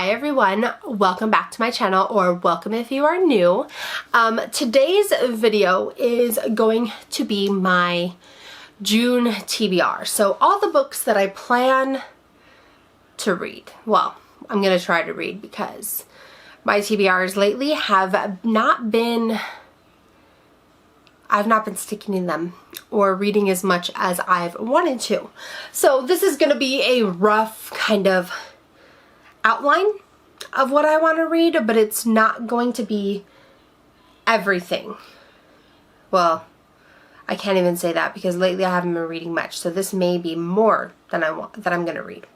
Hi everyone, welcome back to my channel, or welcome if you are new. Today's video is going to be my June TBR. So all the books that I plan to read. Well, I'm going to try to read because my TBRs lately have not been, I've not been sticking to them or reading as much as I've wanted to. So this is going to be a rough kind of outline of what I want to read, but it's not going to be everything. Well, I can't even say that because lately I haven't been reading much, so this may be more than I'm going to read.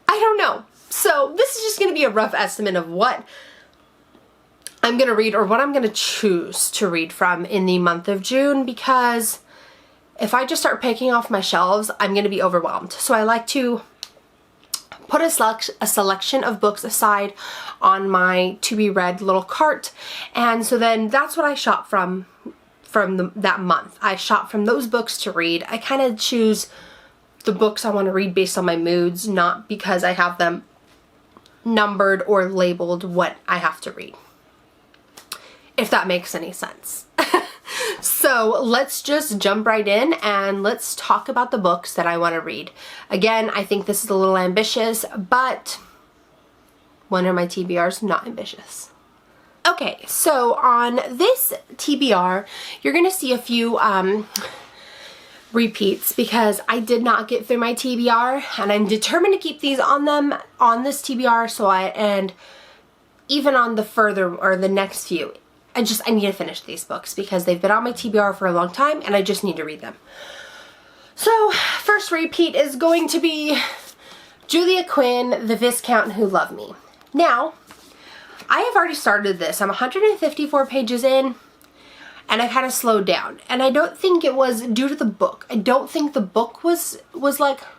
I don't know. So this is just going to be a rough estimate of what I'm going to read, or what I'm going to choose to read from in the month of June, because if I just start picking off my shelves, I'm going to be overwhelmed. So I like to put a selection of books aside on my to be read little cart, and so then that's what I shop from that month. I shop from those books to read. I kind of choose the books I want to read based on my moods, not because I have them numbered or labeled what I have to read, if that makes any sense. So let's just jump right in and let's talk about the books that I want to read. Again, I think this is a little ambitious, but when are my TBRs not ambitious? Okay, so on this TBR, you're going to see a few repeats because I did not get through my TBR, and I'm determined to keep these on this TBR, and even on the further or the next few. I need to finish these books because they've been on my TBR for a long time and I just need to read them. So, first repeat is going to be Julia Quinn, The Viscount Who Loved Me. Now, I have already started this. I'm 154 pages in and I kind of slowed down. And I don't think it was due to the book. I don't think the book was the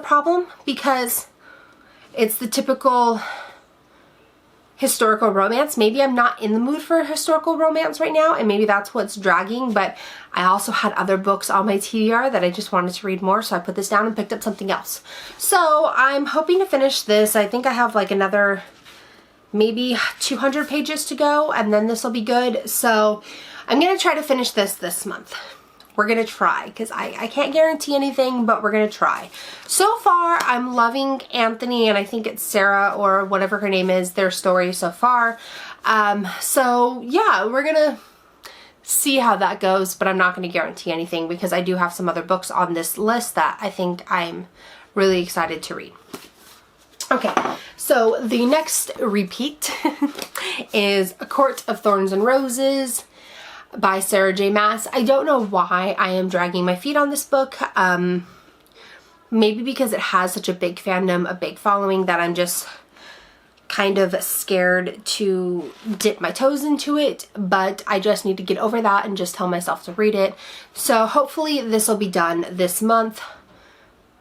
problem, because it's the typical historical romance. Maybe I'm not in the mood for a historical romance right now, and maybe that's what's dragging, but I also had other books on my TBR that I just wanted to read more, so I put this down and picked up something else. So I'm hoping to finish this. I think I have like another maybe 200 pages to go, and then this will be good. So I'm going to try to finish this month. We're going to try, because I can't guarantee anything, but we're going to try. So far, I'm loving Anthony, and I think it's Sarah, or whatever her name is, their story so far. So yeah, we're going to see how that goes, but I'm not going to guarantee anything because I do have some other books on this list that I think I'm really excited to read. Okay, so the next repeat is A Court of Thorns and Roses by Sarah J. Maas. I don't know why I am dragging my feet on this book. Maybe because it has such a big fandom, a big following, that I'm just kind of scared to dip my toes into it, but I just need to get over that and just tell myself to read it. So hopefully this will be done this month.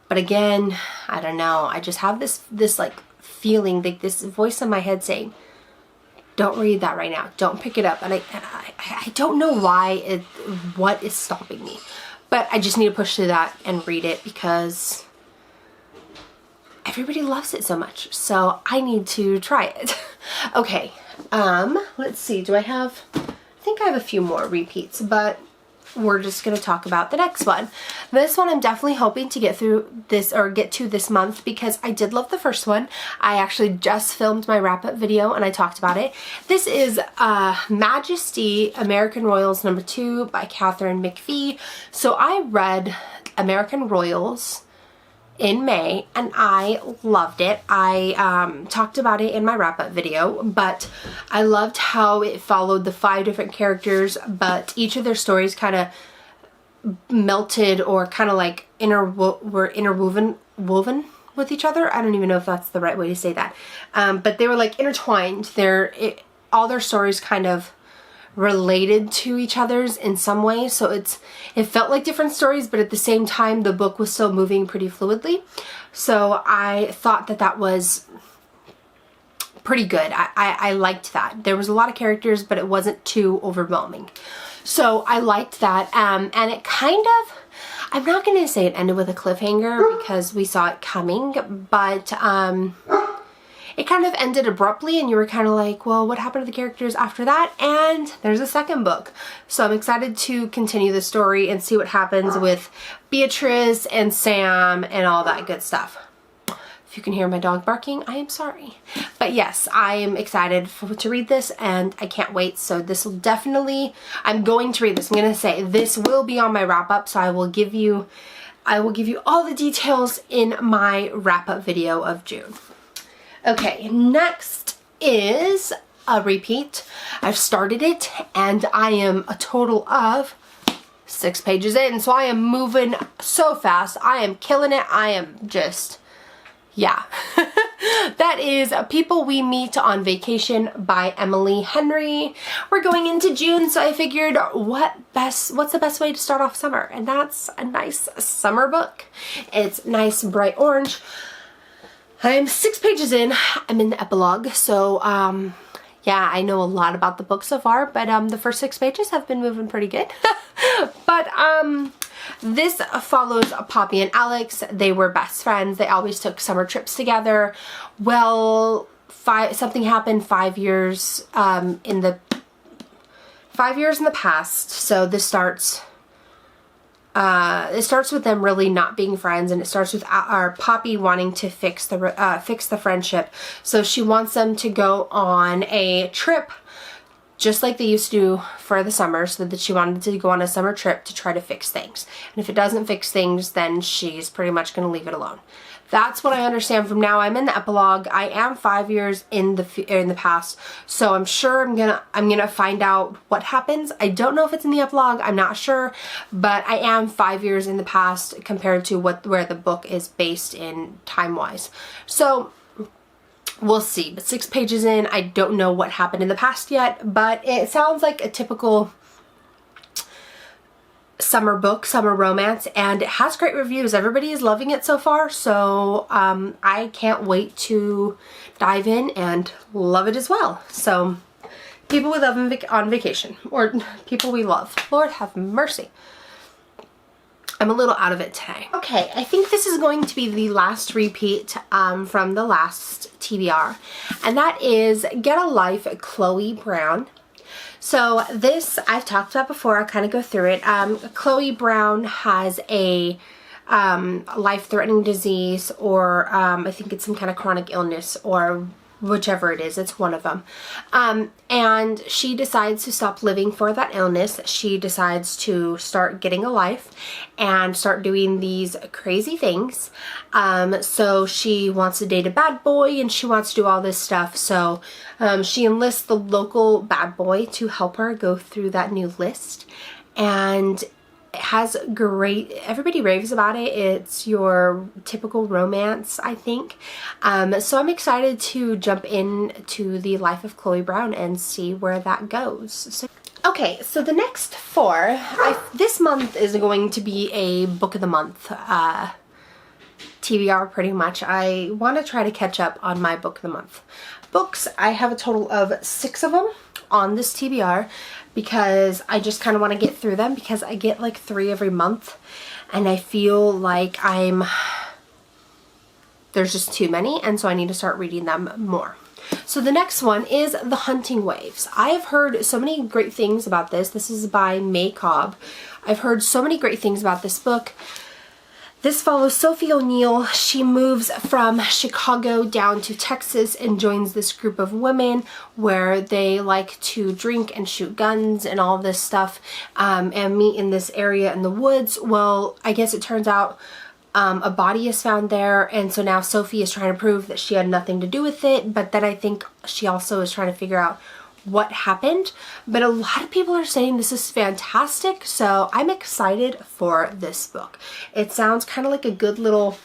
But again, I don't know. I just have this like feeling, like this voice in my head saying, don't read that right now. Don't pick it up. And I don't know why, what is stopping me. But I just need to push through that and read it because everybody loves it so much. So I need to try it. Okay, let's see. I think I have a few more repeats, but we're just going to talk about the next one. This one I'm definitely hoping to get through this, or get to this month, because I did love the first one. I actually just filmed my wrap-up video and I talked about it. This is Majesty, American Royals #2 by Catherine McPhee. So I read American Royals in May and I loved it. I talked about it in my wrap-up video, but I loved how it followed the 5 different characters, but each of their stories kind of melted, or kind of like were interwoven with each other. I don't even know if that's the right way to say that, but they were like intertwined. All their stories kind of related to each other's in some way, so it felt like different stories, but at the same time the book was still moving pretty fluidly. So I thought that was pretty good. I liked that. There was a lot of characters, but it wasn't too overwhelming. So I liked that, and it kind of I'm not going to say it ended with a cliffhanger because we saw it coming, but it kind of ended abruptly and you were kind of like, well, what happened to the characters after that? And there's a second book. So I'm excited to continue the story and see what happens with Beatrice and Sam and all that good stuff. If you can hear my dog barking, I am sorry. But yes, I am excited to read this and I can't wait. So this will definitely, I'm going to read this. I'm going to say this will be on my wrap up. So I will give you all the details in my wrap up video of June. Okay, next is a repeat. I've started it and I am a total of 6 pages in. So I am moving so fast. I am killing it. I am just, yeah. That is People We Meet on Vacation by Emily Henry. We're going into June, so I figured what's the best way to start off summer? And that's a nice summer book. It's nice bright orange. I'm 6 pages in. I'm in the epilogue, so yeah, I know a lot about the book so far, but the first 6 pages have been moving pretty good. But this follows Poppy and Alex. They were best friends. They always took summer trips together. Well, something happened 5 years in the past. So this starts. It starts with them really not being friends, and it starts with our Poppy wanting to fix the friendship. So she wants them to go on a trip, just like they used to do for the summer, so that she wanted to go on a summer trip to try to fix things. And if it doesn't fix things, then she's pretty much going to leave it alone. That's what I understand from now. I'm in the epilogue. I am 5 years in the past, so I'm sure I'm gonna find out what happens. I don't know if it's in the epilogue. I'm not sure, but I am 5 years in the past compared to where the book is based in time-wise. So we'll see. But 6 pages in, I don't know what happened in the past yet, but it sounds like a typical summer book, summer romance, and it has great reviews. Everybody is loving it so far, so I can't wait to dive in and love it as well. So People We Love on Vacation, or People We Love. Lord have mercy. I'm a little out of it today. Okay, I think this is going to be the last repeat from the last TBR, and that is Get a Life, Chloe Brown. So this I've talked about before. I'll kind of go through it. Chloe Brown has a life-threatening disease, or I think it's some kind of chronic illness, or whichever it is, it's one of them. And she decides to stop living for that illness. She decides to start getting a life and start doing these crazy things. So she wants to date a bad boy and she wants to do all this stuff. So she enlists the local bad boy to help her go through that new list. And it has great, everybody raves about it. It's your typical romance, I think. So I'm excited to jump into the life of Chloe Brown and see where that goes. So, okay, so the next 4, this month is going to be a book of the month TBR pretty much. I want to try to catch up on my book of the month. Books, I have a total of 6 of them on this TBR because I just kind of want to get through them because I get like 3 every month and I feel like there's just too many, and so I need to start reading them more. So the next one is The Hunting Waves. I have heard so many great things about this. This is by Cobb. I've heard so many great things about this book. This follows Sophie O'Neill. She moves from Chicago down to Texas and joins this group of women where they like to drink and shoot guns and all this stuff, and meet in this area in the woods. Well, I guess it turns out a body is found there, and so now Sophie is trying to prove that she had nothing to do with it, but then I think she also is trying to figure out what happened. But a lot of people are saying this is fantastic, so I'm excited for this book. It sounds kind of like a good little,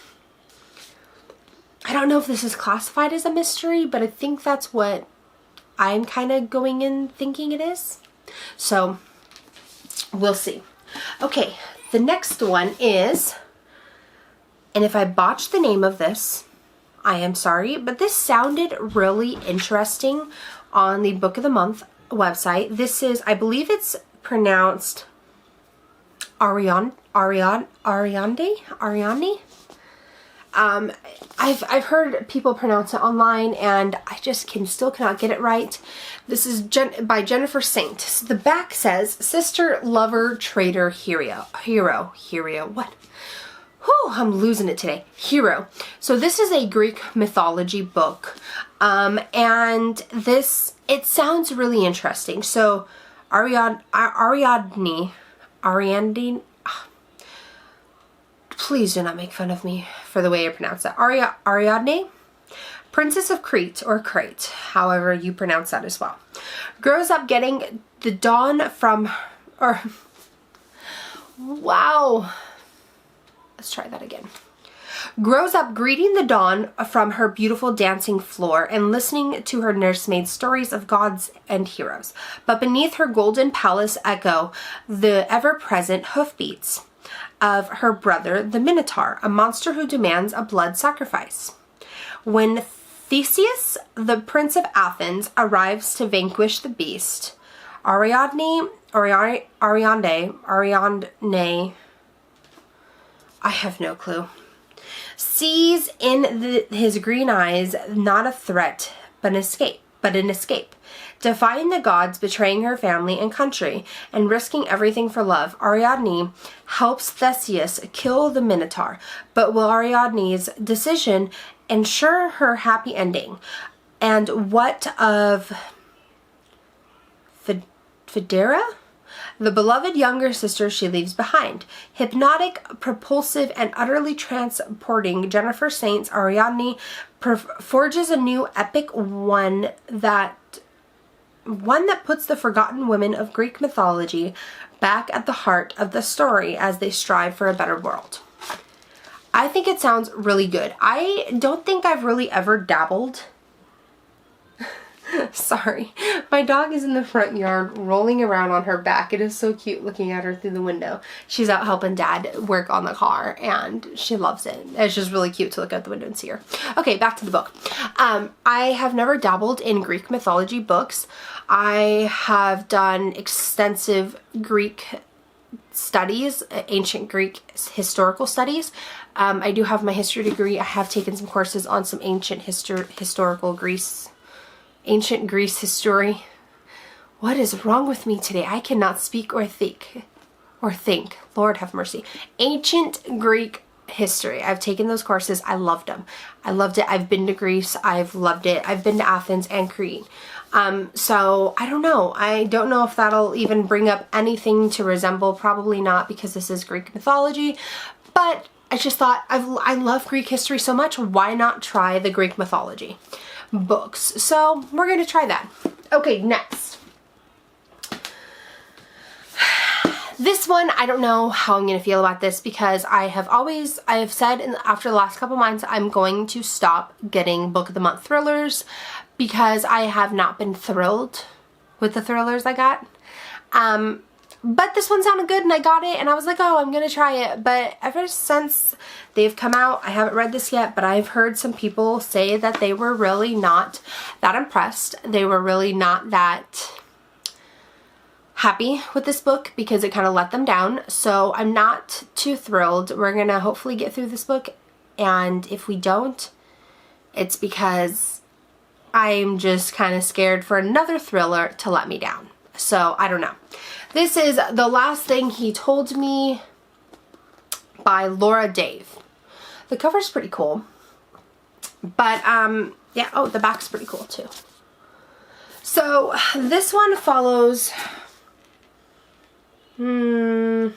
I don't know if this is classified as a mystery, but I think that's what I'm kind of going in thinking it is. So we'll see. Okay, the next one is, and if I botch the name of this, I am sorry, but this sounded really interesting on the Book of the Month website. This is, I believe it's pronounced Ariande. I've heard people pronounce it online, and I just cannot get it right. This is by Jennifer Saint. So the back says, sister, lover, traitor, hero. What? Whew, I'm losing it today. Hero. So this is a Greek mythology book. And it sounds really interesting. So Ariadne, please do not make fun of me for the way I pronounce that. Ariadne, Princess of Crete, or Crete, however you pronounce that as well, grows up getting the dawn from, let's try that again. Grows up greeting the dawn from her beautiful dancing floor and listening to her nursemaid's stories of gods and heroes. But beneath her golden palace echo the ever-present hoofbeats of her brother, the Minotaur, a monster who demands a blood sacrifice. When Theseus, the prince of Athens, arrives to vanquish the beast, Ariadne, I have no clue, sees in his green eyes not a threat, but an escape. Defying the gods, betraying her family and country, and risking everything for love, Ariadne helps Theseus kill the Minotaur. But will Ariadne's decision ensure her happy ending? And what of Phaedra, the beloved younger sister she leaves behind? Hypnotic, propulsive, and utterly transporting, Jennifer Saint's Ariadne forges a new epic, one that puts the forgotten women of Greek mythology back at the heart of the story as they strive for a better world. I think it sounds really good. I don't think I've really ever dabbled. Sorry, my dog is in the front yard rolling around on her back. It is so cute looking at her through the window. She's out helping Dad work on the car, and she loves it. It's just really cute to look out the window and see her. Okay, back to the book. I have never dabbled in Greek mythology books. I have done extensive Greek studies, ancient Greek historical studies. I do have my history degree. I have taken some courses on some ancient ancient Greece history. What is wrong with me today? I cannot speak or think. Lord have mercy. Ancient Greek history. I've taken those courses. I loved them. I loved it. I've been to Greece. I've loved it. I've been to Athens and Crete. So I don't know. I don't know if that'll even bring up anything to resemble. Probably not, because this is Greek mythology. But I just thought, I love Greek history so much. Why not try the Greek mythology books? So we're going to try that. Okay, next. This one, I don't know how I'm going to feel about this, because I have said after the last couple months, I'm going to stop getting Book of the Month thrillers, because I have not been thrilled with the thrillers I got. But this one sounded good and I got it, and I was like, oh, I'm going to try it. But ever since they've come out, I haven't read this yet, but I've heard some people say that they were really not that impressed. They were really not that happy with this book, because it kind of let them down. So I'm not too thrilled. We're going to hopefully get through this book, and if we don't, it's because I'm just kind of scared for another thriller to let me down. So I don't know. This is The Last Thing He Told Me by Laura Dave. The cover's pretty cool. But, yeah, oh, the back's pretty cool too. So this one follows, Bailey?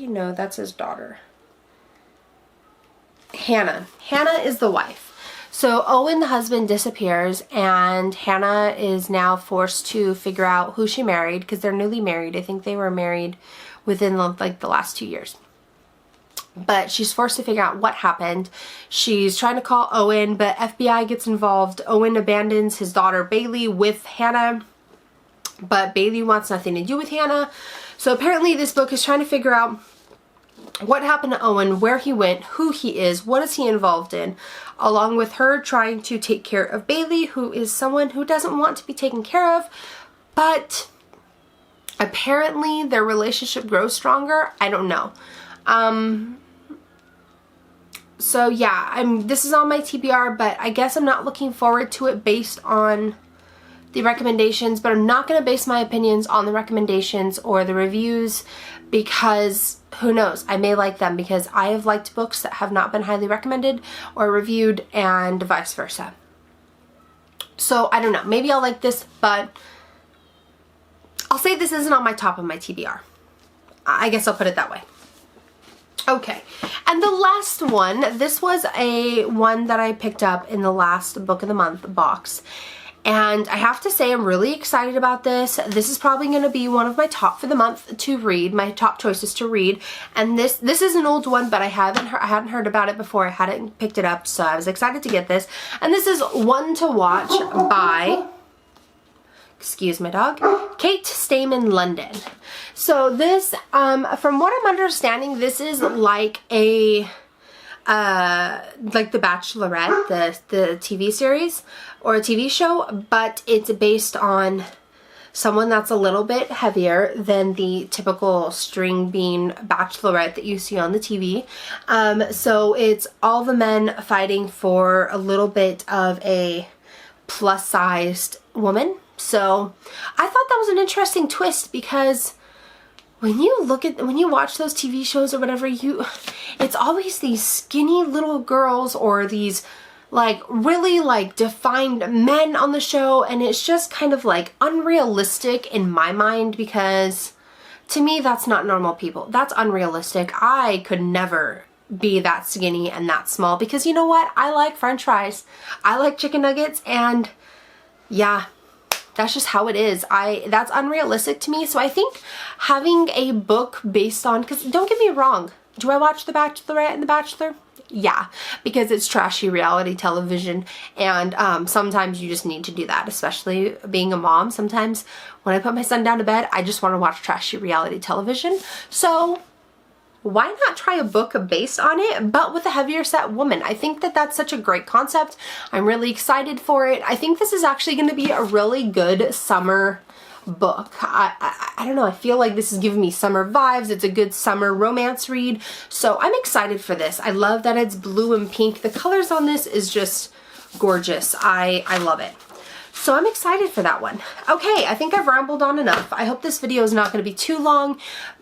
No, that's his daughter. Hannah. Hannah is the wife. So Owen, the husband, disappears, and Hannah is now forced to figure out who she married, because they're newly married. I think they were married within the last 2 years. But she's forced to figure out what happened. She's trying to call Owen, but FBI gets involved. Owen abandons his daughter Bailey with Hannah, but Bailey wants nothing to do with Hannah. So apparently this book is trying to figure out what happened to Owen, where he went, who he is, what is he involved in, along with her trying to take care of Bailey, who is someone who doesn't want to be taken care of, but Apparently their relationship grows stronger. I don't know. So yeah, this is on my TBR, but I guess I'm not looking forward to it based on the recommendations, but I'm not going to base my opinions on the recommendations or the reviews, because who knows, I may like them, because I have liked books that have not been highly recommended or reviewed, and vice versa. So I don't know, maybe I'll like this, but I'll say this isn't on my top of my TBR. I guess I'll put it that way. Okay, and the last one, this was one that I picked up in the last book of the month box. And I have to say I'm really excited about this. This is probably going to be one of my top for the month to read, my top choices to read. And this is an old one, but I hadn't heard about it before. I hadn't picked it up, so I was excited to get this. And this is One to Watch by, excuse my dog, Kate Stayman London. So this, from what I'm understanding, this is like a like the Bachelorette, the TV series or a TV show, but it's based on someone that's a little bit heavier than the typical string bean Bachelorette that you see on the TV. So it's all the men fighting for a little bit of a plus-sized woman. So I thought that was an interesting twist, because when you watch those TV shows or whatever, it's always these skinny little girls or these like really like defined men on the show, and it's just kind of like unrealistic in my mind, because to me that's not normal people. That's unrealistic. I could never be that skinny and that small, because you know what? I like French fries. I like chicken nuggets, and yeah, that's just how it is. That's unrealistic to me. So I think having a book based on, because don't get me wrong, do I watch The Bachelorette and The Bachelor? Yeah, because it's trashy reality television, and sometimes you just need to do that, especially being a mom. Sometimes when I put my son down to bed, I just want to watch trashy reality television. So why not try a book based on it, but with a heavier set woman? I think that that's such a great concept. I'm really excited for it. I think this is actually going to be a really good summer book. I don't know, I feel like this is giving me summer vibes. It's a good summer romance read, so I'm excited for this. I love that it's blue and pink. The colors on this is just gorgeous. I love it. So I'm excited for that one. Okay, I think I've rambled on enough. I hope this video is not going to be too long,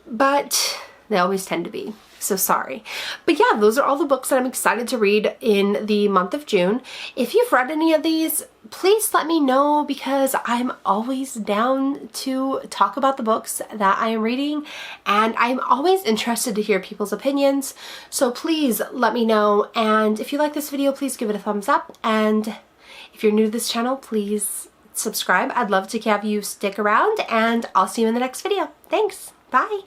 but they always tend to be, so sorry. But yeah, those are all the books that I'm excited to read in the month of June. If you've read any of these, please let me know, because I'm always down to talk about the books that I am reading, and I'm always interested to hear people's opinions. So please let me know, and if you like this video, please give it a thumbs up, and if you're new to this channel, please subscribe. I'd love to have you stick around, and I'll see you in the next video. Thanks. Bye.